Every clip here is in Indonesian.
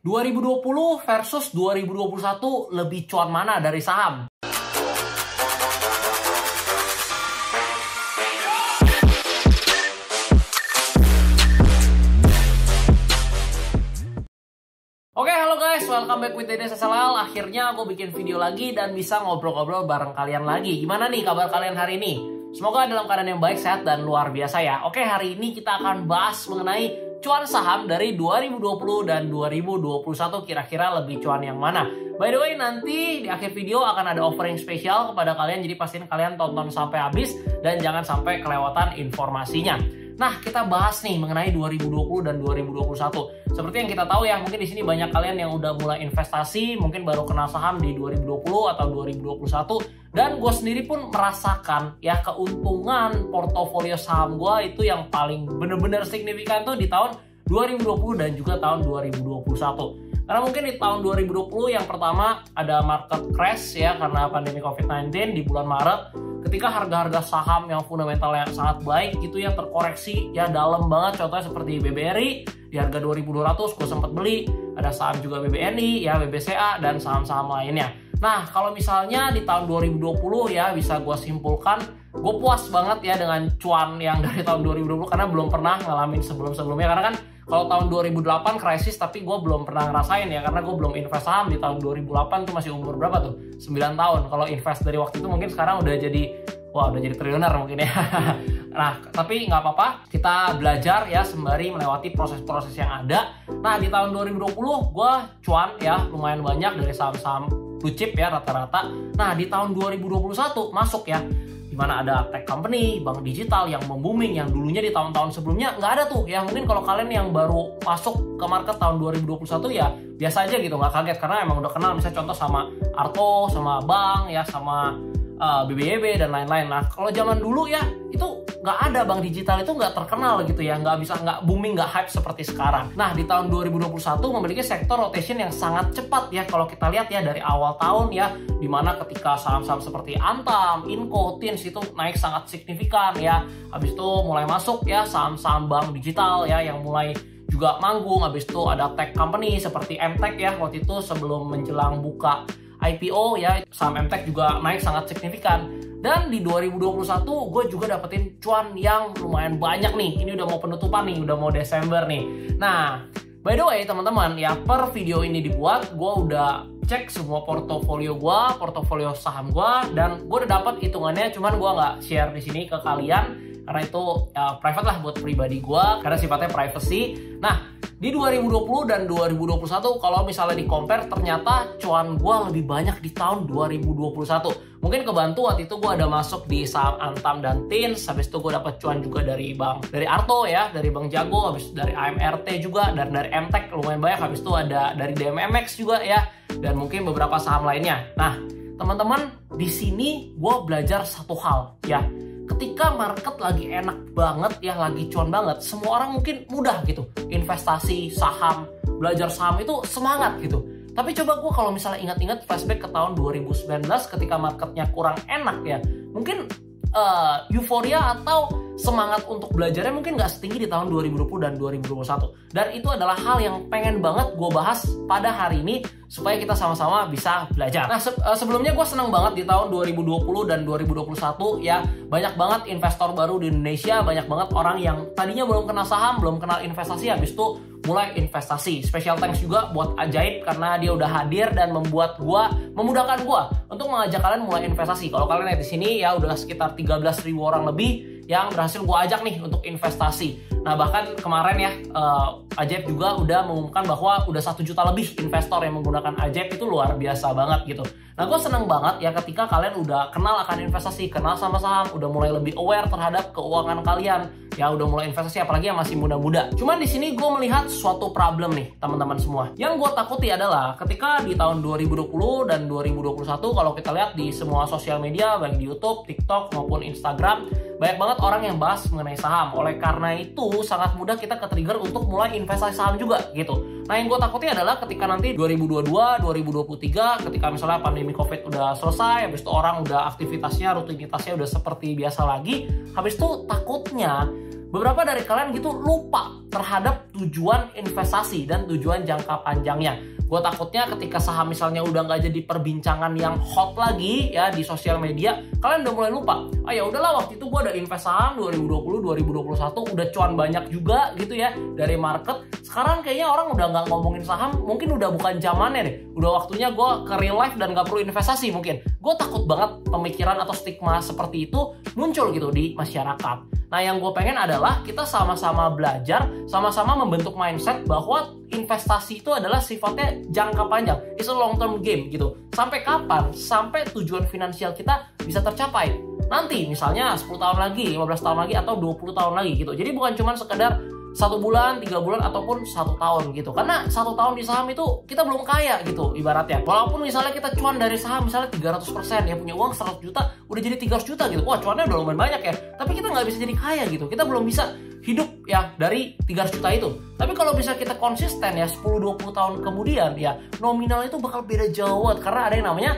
2020 versus 2021 lebih cuan mana dari saham? Oke, halo guys, welcome back with Dede SSLL. Akhirnya aku bikin video lagi dan bisa ngobrol-ngobrol bareng kalian lagi. Gimana nih kabar kalian hari ini? Semoga dalam keadaan yang baik, sehat, dan luar biasa ya. Oke, hari ini kita akan bahas mengenai cuan saham dari 2020 dan 2021, kira-kira lebih cuan yang mana. By the way, nanti di akhir video akan ada offering spesial kepada kalian, jadi pastiin kalian tonton sampai habis dan jangan sampai kelewatan informasinya. Nah, kita bahas nih mengenai 2020 dan 2021. Seperti yang kita tahu ya, mungkin di sini banyak kalian yang udah mulai investasi, mungkin baru kenal saham di 2020 atau 2021. Dan gue sendiri pun merasakan ya keuntungan portofolio saham gue itu yang paling bener-bener signifikan tuh di tahun 2020 dan juga tahun 2021. Karena mungkin di tahun 2020 yang pertama ada market crash ya karena pandemi COVID-19 di bulan Maret. Ketika harga-harga saham yang fundamentalnya sangat baik gitu ya terkoreksi ya dalam banget, contohnya seperti BBRI di harga 2.200 gue sempat beli, ada saham juga BBNI ya, BBCA dan saham-saham lainnya. Nah, kalau misalnya di tahun 2020 ya bisa gue simpulkan, gue puas banget ya dengan cuan yang dari tahun 2020 karena belum pernah ngalamin sebelum-sebelumnya. Karena kan kalau tahun 2008 krisis, tapi gue belum pernah ngerasain ya karena gue belum invest saham di tahun 2008 tuh masih umur berapa tuh? 9 tahun. Kalau invest dari waktu itu mungkin sekarang udah jadi triliuner mungkin ya. Nah, tapi nggak apa-apa, kita belajar ya sembari melewati proses-proses yang ada. Nah, di tahun 2020 gue cuan ya lumayan banyak dari saham-saham blue chip ya rata-rata. Nah, di tahun 2021 masuk ya, dimana ada tech company, bank digital yang membooming, yang dulunya di tahun-tahun sebelumnya nggak ada tuh. Ya mungkin kalau kalian yang baru masuk ke market tahun 2021 ya biasa aja gitu, nggak kaget karena emang udah kenal misalnya contoh sama Arto, sama Bank ya, sama BBYB dan lain-lain. Nah, kalau zaman dulu ya itu nggak ada, bank digital itu nggak terkenal gitu ya, nggak booming, nggak hype seperti sekarang. Nah, di tahun 2021 memiliki sektor rotation yang sangat cepat ya kalau kita lihat ya dari awal tahun ya, dimana ketika saham-saham seperti Antam, Inco, Tins itu naik sangat signifikan ya. Habis itu mulai masuk ya saham-saham bank digital ya yang mulai juga manggung. Habis itu ada tech company seperti MTech ya, waktu itu sebelum menjelang buka IPO ya, saham MTech juga naik sangat signifikan. Dan di 2021 gue juga dapetin cuan yang lumayan banyak nih. Ini udah mau penutupan nih, udah mau Desember nih. Nah, by the way teman-teman ya, per video ini dibuat gue udah cek semua portofolio gue, portofolio saham gue, dan gue udah dapat hitungannya. Cuman gue nggak share di sini ke kalian karena itu ya, private lah buat pribadi gue, karena sifatnya privacy. Nah, di 2020 dan 2021 kalau misalnya di compare, ternyata cuan gue lebih banyak di tahun 2021. Mungkin kebantu waktu itu gue ada masuk di saham Antam dan Tins. Habis itu gue dapat cuan juga dari Arto ya, dari Bank Jago, habis dari AMRT juga, dan dari MTech lumayan banyak. Habis itu ada dari DMMX juga ya, dan mungkin beberapa saham lainnya. Nah, teman-teman, di sini gue belajar satu hal ya. Ketika market lagi enak banget ya, lagi cuan banget, semua orang mungkin mudah gitu investasi saham, belajar saham itu semangat gitu. Tapi coba gue kalau misalnya ingat-ingat flashback ke tahun 2019 ketika marketnya kurang enak ya, mungkin euforia atau semangat untuk belajarnya mungkin nggak setinggi di tahun 2020 dan 2021. Dan itu adalah hal yang pengen banget gue bahas pada hari ini supaya kita sama-sama bisa belajar. Nah, sebelumnya gue senang banget di tahun 2020 dan 2021 ya, banyak banget investor baru di Indonesia, banyak banget orang yang tadinya belum kenal saham, belum kenal investasi, habis itu mulai investasi. Special thanks juga buat Ajaib karena dia udah hadir dan memudahkan gua untuk mengajak kalian mulai investasi. Kalau kalian lihat di sini ya udah sekitar 13.000 orang lebih yang berhasil gua ajak nih untuk investasi. Nah, bahkan kemarin ya Ajaib juga udah mengumumkan bahwa udah 1 juta lebih investor yang menggunakan Ajaib. Itu luar biasa banget gitu. Nah, gue seneng banget ya ketika kalian udah kenal akan investasi, kenal sama saham, udah mulai lebih aware terhadap keuangan kalian, ya udah mulai investasi, apalagi yang masih muda-muda. Cuman di sini gue melihat suatu problem nih teman-teman semua. Yang gue takuti adalah ketika di tahun 2020 dan 2021 kalau kita lihat di semua sosial media, baik di YouTube, TikTok maupun Instagram, banyak banget orang yang bahas mengenai saham. Oleh karena itu sangat mudah kita ke-trigger untuk mulai investasi saham juga gitu. Nah, yang gue takuti adalah ketika nanti 2022, 2023, ketika misalnya pandemi COVID udah selesai, habis itu orang udah aktivitasnya, rutinitasnya udah seperti biasa lagi, habis itu takutnya beberapa dari kalian gitu lupa terhadap tujuan investasi dan tujuan jangka panjangnya. Gue takutnya ketika saham misalnya udah nggak jadi perbincangan yang hot lagi ya di sosial media, kalian udah mulai lupa. Ah ya udahlah, waktu itu gue ada invest saham 2020, 2021 udah cuan banyak juga gitu ya dari market. Sekarang kayaknya orang udah nggak ngomongin saham, mungkin udah bukan zamannya deh. Udah waktunya gue ke real life dan nggak perlu investasi mungkin. Gue takut banget pemikiran atau stigma seperti itu muncul gitu di masyarakat. Nah, yang gue pengen adalah kita sama-sama belajar, sama-sama membentuk mindset bahwa investasi itu adalah sifatnya jangka panjang. It's a long term game gitu. Sampai kapan? Sampai tujuan finansial kita bisa tercapai. Nanti misalnya 10 tahun lagi, 15 tahun lagi, atau 20 tahun lagi gitu. Jadi bukan cuma sekedar 1 bulan, 3 bulan, ataupun 1 tahun gitu. Karena 1 tahun di saham itu kita belum kaya gitu ibaratnya. Walaupun misalnya kita cuan dari saham misalnya 300%, ya punya uang 100 juta, udah jadi 300 juta gitu. Wah, cuannya udah lumayan banyak ya. Tapi kita nggak bisa jadi kaya gitu. Kita belum bisa hidup ya dari 300 juta itu. Tapi kalau bisa kita konsisten ya 10-20 tahun kemudian ya nominal itu bakal beda jauh karena ada yang namanya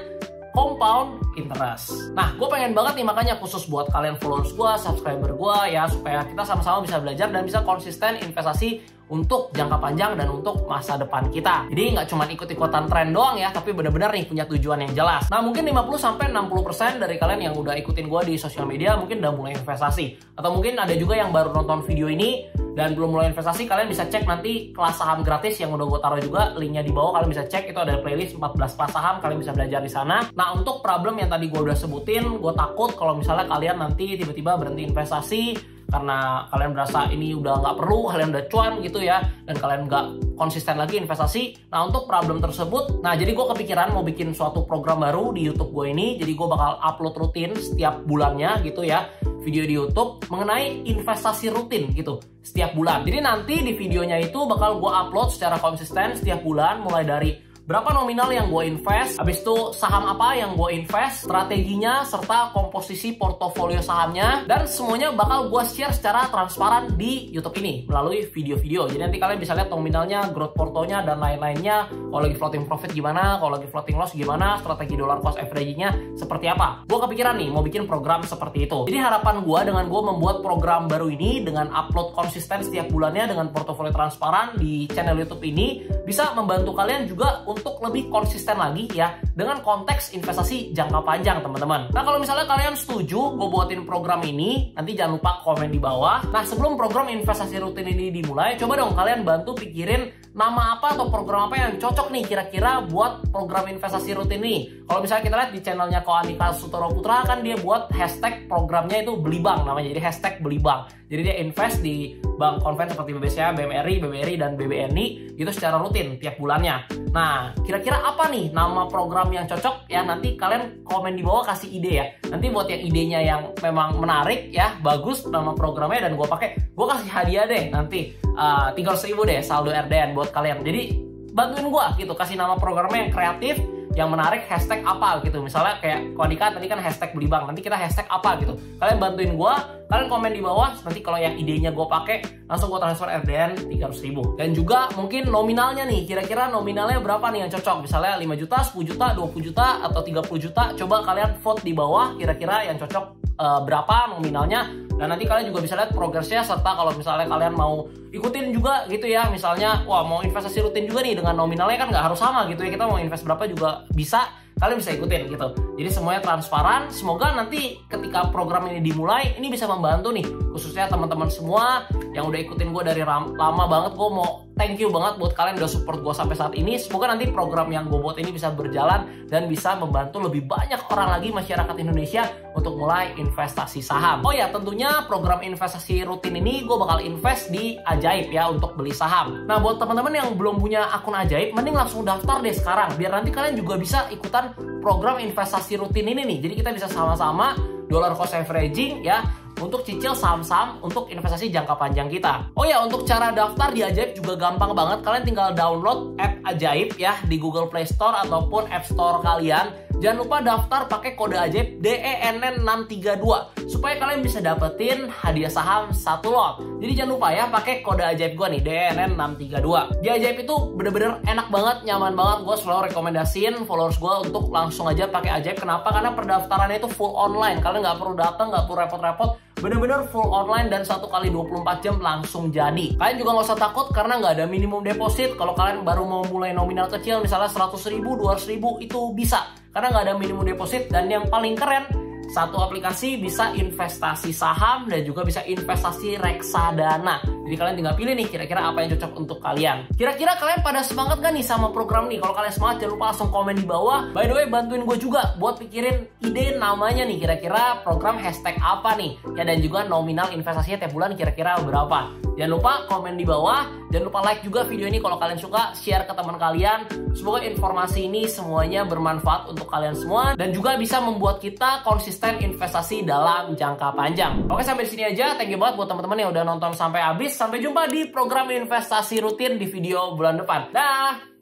compound interest. Nah, gue pengen banget nih makanya khusus buat kalian followers gue, subscriber gue ya, supaya kita sama-sama bisa belajar dan bisa konsisten investasi untuk jangka panjang dan untuk masa depan kita. Jadi nggak cuma ikut-ikutan tren doang ya, tapi benar-benar nih punya tujuan yang jelas. Nah, mungkin 50-60% dari kalian yang udah ikutin gue di sosial media mungkin udah mulai investasi. Atau mungkin ada juga yang baru nonton video ini dan belum mulai investasi, kalian bisa cek nanti kelas saham gratis yang udah gue taruh juga, linknya di bawah, kalian bisa cek, itu ada playlist 14 kelas saham, kalian bisa belajar di sana. Nah, untuk problem yang tadi gue udah sebutin, gue takut kalau misalnya kalian nanti tiba-tiba berhenti investasi karena kalian berasa ini udah nggak perlu, kalian udah cuan gitu ya, dan kalian nggak konsisten lagi investasi. Nah, untuk problem tersebut, nah jadi gue kepikiran mau bikin suatu program baru di YouTube gue ini. Jadi gue bakal upload rutin setiap bulannya gitu ya, video di YouTube mengenai investasi rutin gitu setiap bulan. Jadi nanti di videonya itu bakal gue upload secara konsisten setiap bulan, mulai dari berapa nominal yang gue invest, habis itu saham apa yang gue invest, strateginya, serta komposisi portofolio sahamnya, dan semuanya bakal gue share secara transparan di YouTube ini melalui video-video. Jadi nanti kalian bisa lihat nominalnya, growth portonya, dan lain-lainnya. Kalau lagi floating profit gimana, kalau lagi floating loss gimana, strategi dollar cost averaging-nya seperti apa. Gue kepikiran nih mau bikin program seperti itu. Jadi harapan gue dengan gue membuat program baru ini dengan upload konsisten setiap bulannya dengan portofolio transparan di channel YouTube ini bisa membantu kalian juga untuk lebih konsisten lagi ya dengan konteks investasi jangka panjang, teman-teman. Nah, kalau misalnya kalian setuju gue buatin program ini, nanti jangan lupa komen di bawah. Nah, sebelum program investasi rutin ini dimulai, coba dong kalian bantu pikirin nama apa atau program apa yang cocok nih kira-kira buat program investasi rutin ini. Kalau misalnya kita lihat di channelnya Ko Andika Sutoro Putra, kan dia buat hashtag programnya itu beli bank namanya, jadi hashtag beli bank. Jadi dia invest di bank konven seperti BBCA, BMRI, dan BBNI gitu secara rutin tiap bulannya. Nah, kira-kira apa nih nama program yang cocok ya? Nanti kalian komen di bawah kasih ide ya. Nanti buat yang idenya yang memang menarik ya, bagus nama programnya dan gue pakai, gue kasih hadiah deh nanti 300.000 deh saldo RDN buat kalian. Jadi bantuin gue gitu, kasih nama programnya yang kreatif, yang menarik, hashtag apa gitu. Misalnya kayak Kodika tadi kan hashtag beli bank, nanti kita hashtag apa gitu. Kalian bantuin gue, kalian komen di bawah. Nanti kalau yang idenya gue pakai, langsung gue transfer RDN 300.000. Dan juga mungkin nominalnya nih, kira-kira nominalnya berapa nih yang cocok. Misalnya 5 juta, 10 juta, 20 juta, atau 30 juta. Coba kalian vote di bawah kira-kira yang cocok berapa nominalnya. Dan nanti kalian juga bisa lihat progresnya, serta kalau misalnya kalian mau ikutin juga gitu ya, misalnya wah mau investasi rutin juga nih dengan nominalnya kan nggak harus sama gitu ya, kita mau invest berapa juga bisa, kalian bisa ikutin gitu. Jadi semuanya transparan. Semoga nanti ketika program ini dimulai, ini bisa membantu nih khususnya teman-teman semua yang udah ikutin gue dari lama banget. Gue mau thank you banget buat kalian udah support gue sampai saat ini. Semoga nanti program yang gue buat ini bisa berjalan dan bisa membantu lebih banyak orang lagi masyarakat Indonesia untuk mulai investasi saham. Oh ya, tentunya program investasi rutin ini gue bakal invest di Ajaib ya untuk beli saham. Nah, buat teman-teman yang belum punya akun Ajaib, mending langsung daftar deh sekarang biar nanti kalian juga bisa ikutan program investasi rutin ini nih. Jadi kita bisa sama-sama dollar cost averaging ya untuk cicil saham-saham untuk investasi jangka panjang kita. Oh ya, untuk cara daftar di Ajaib juga gampang banget. Kalian tinggal download app Ajaib ya di Google Play Store ataupun App Store kalian. Jangan lupa daftar pakai kode Ajaib DENN632 supaya kalian bisa dapetin hadiah saham 1 lot. Jadi jangan lupa ya pakai kode Ajaib gue nih DENN632. Di Ajaib itu bener-bener enak banget, nyaman banget. Gue selalu rekomendasiin followers gue untuk langsung aja pakai Ajaib. Kenapa? Karena pendaftarannya itu full online. Kalian nggak perlu datang, nggak perlu repot-repot bener-bener full online dan 1 kali 24 jam langsung jadi. Kalian juga nggak usah takut karena nggak ada minimum deposit. Kalau kalian baru mau mulai nominal kecil misalnya 100.000, 200.000 itu bisa karena nggak ada minimum deposit. Dan yang paling keren, satu aplikasi bisa investasi saham dan juga bisa investasi reksadana. Jadi kalian tinggal pilih nih kira-kira apa yang cocok untuk kalian. Kira-kira kalian pada semangat gak nih sama program nih? Kalau kalian semangat jangan lupa langsung komen di bawah. By the way, bantuin gue juga buat pikirin ide namanya nih. Kira-kira program hashtag apa nih? Ya, dan juga nominal investasinya tiap bulan kira-kira berapa. Jangan lupa komen di bawah. Jangan lupa like juga video ini kalau kalian suka. Share ke teman kalian. Semoga informasi ini semuanya bermanfaat untuk kalian semua. Dan juga bisa membuat kita konsisten investasi dalam jangka panjang. Oke, sampai di sini aja. Thank you banget buat teman-teman yang udah nonton sampai habis. Sampai jumpa di program investasi rutin di video bulan depan. Dah!